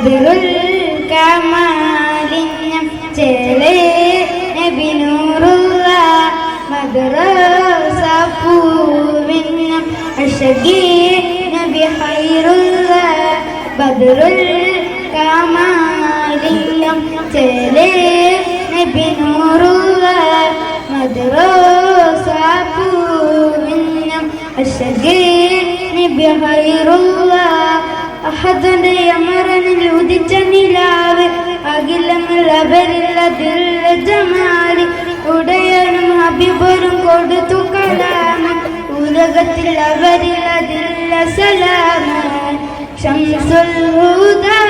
ബദറുൽ കമാലിന്നം ചേലേ നബി നൂറുള്ള മദ്രസ പൂവിന്നം അഷകി നബി ഖൈറുള്ള ബദറുൽ കമാലിന്നം ചേലേ നബി നൂറുള്ള മദ്രസ പൂവിന്നം അഷകി നബി ഖൈറുള്ള അഹദന്റെ അമരനിൽ ഉദിച്ച നിലാവ് അഖിലങ്ങൾ അവരില്ലതില്ല ജമാലി ഉടയനും ഹബീബരും കൊടുത്തു കലാമ് ഉലകത്തിൽ അവരില്ലതില്ല സലാമ ശംസുൽ ഹുദാ